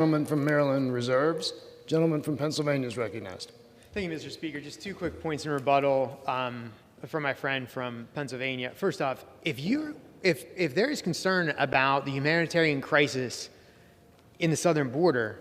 Gentleman from Maryland reserves. Gentleman from Pennsylvania is recognized. Thank you, Mr. Speaker. Just two quick points in rebuttal from my friend from Pennsylvania. First off, if there is concern about the humanitarian crisis in the southern border,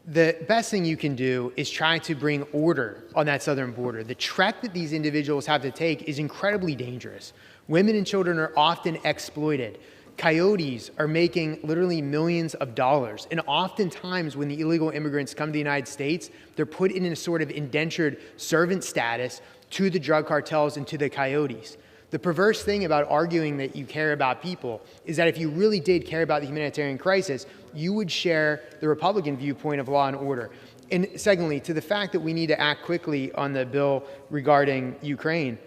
the best thing you can do is try to bring order on that southern border. The trek that these individuals have to take is incredibly dangerous. Women and children are often exploited. Coyotes are making literally millions of dollars. And oftentimes when the illegal immigrants come to the United States, they're put in a sort of indentured servant status to the drug cartels and to the coyotes. The perverse thing about arguing that you care about people is that if you really did care about the humanitarian crisis, you would share the Republican viewpoint of law and order. And secondly, to the fact that we need to act quickly on the bill regarding Ukraine,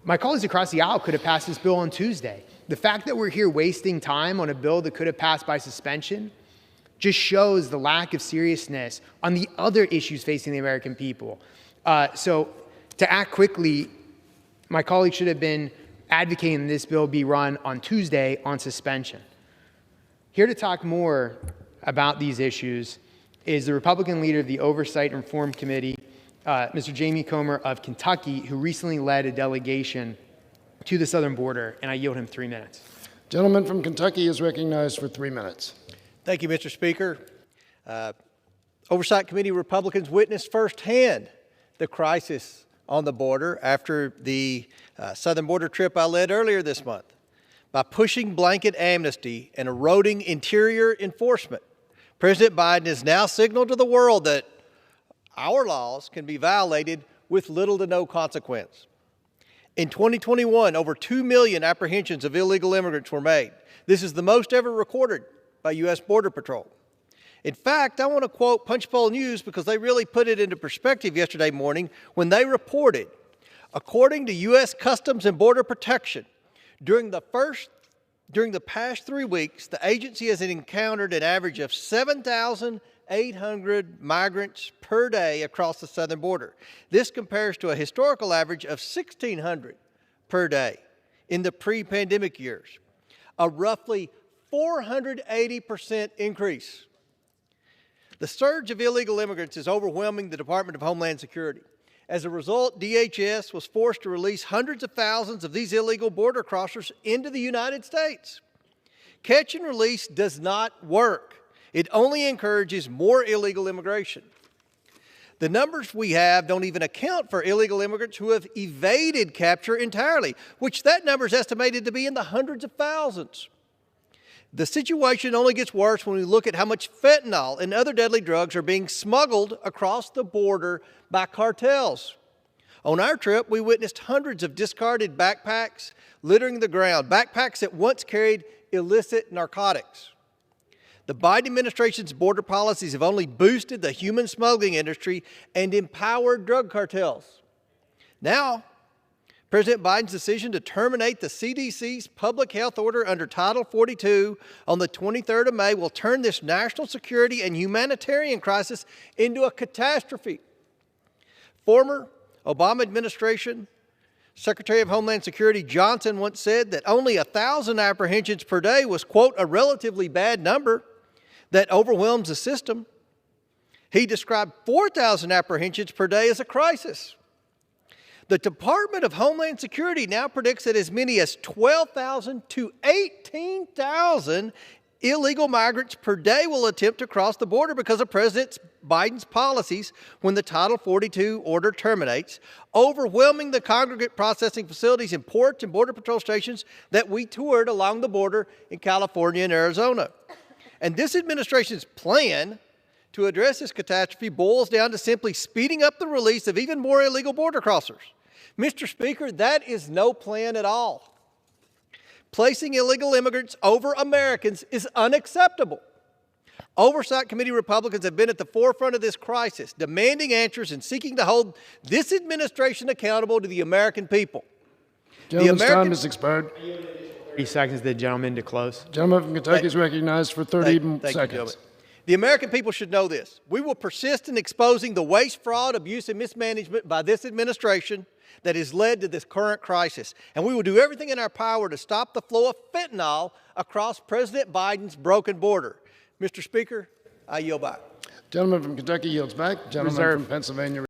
my colleagues across the aisle could have passed this bill on Tuesday. The fact that we're here wasting time on a bill that could have passed by suspension just shows the lack of seriousness on the other issues facing the American people. So to act quickly, my colleagues should have been advocating this bill be run on Tuesday on suspension. Here to talk more about these issues is the Republican leader of the Oversight and Reform Committee, Mr. Jamie Comer of Kentucky, who recently led a delegation to the southern border, and I yield him 3 minutes. Gentleman from Kentucky is recognized for 3 minutes. Thank you, Mr. Speaker. Oversight Committee Republicans witnessed firsthand the crisis on the border after the southern border trip I led earlier this month. By pushing blanket amnesty and eroding interior enforcement, President Biden has now signaled to the world that our laws can be violated with little to no consequence. In 2021, over 2 million apprehensions of illegal immigrants were made. This is the most ever recorded by U.S. Border Patrol. In fact, I want to quote Punchbowl News because they really put it into perspective yesterday morning when they reported, according to U.S. Customs and Border Protection, during the past 3 weeks, the agency has encountered an average of 7,800 migrants per day across the southern border. This compares to a historical average of 1,600 per day in the pre-pandemic years, a roughly 480% increase. The surge of illegal immigrants is overwhelming the Department of Homeland Security. As a result, DHS was forced to release hundreds of thousands of these illegal border crossers into the United States. Catch and release does not work. It only encourages more illegal immigration. The numbers we have don't even account for illegal immigrants who have evaded capture entirely, which that number is estimated to be in the hundreds of thousands. The situation only gets worse when we look at how much fentanyl and other deadly drugs are being smuggled across the border by cartels. On our trip, we witnessed hundreds of discarded backpacks littering the ground, backpacks that once carried illicit narcotics. The Biden administration's border policies have only boosted the human smuggling industry and empowered drug cartels. Now, President Biden's decision to terminate the CDC's public health order under Title 42 on the 23rd of May will turn this national security and humanitarian crisis into a catastrophe. Former Obama administration Secretary of Homeland Security Johnson once said that only 1,000 apprehensions per day was, quote, a relatively bad number that overwhelms the system. He described 4,000 apprehensions per day as a crisis. The Department of Homeland Security now predicts that as many as 12,000 to 18,000 illegal migrants per day will attempt to cross the border because of President Biden's policies when the Title 42 order terminates, overwhelming the congregate processing facilities in ports and Border Patrol stations that we toured along the border in California and Arizona. And this administration's plan to address this catastrophe boils down to simply speeding up the release of even more illegal border crossers. Mr. Speaker, that is no plan at all. Placing illegal immigrants over Americans is unacceptable. Oversight Committee Republicans have been at the forefront of this crisis, demanding answers and seeking to hold this administration accountable to the American people. Gentleman's time has expired. 30 seconds, the gentleman to close. Gentleman from Kentucky is recognized for 30 seconds. The American people should know this. We will persist in exposing the waste, fraud, abuse, and mismanagement by this administration that has led to this current crisis. And we will do everything in our power to stop the flow of fentanyl across President Biden's broken border. Mr. Speaker, I yield back. Gentleman from Kentucky yields back. Gentleman Reserve. from Pennsylvania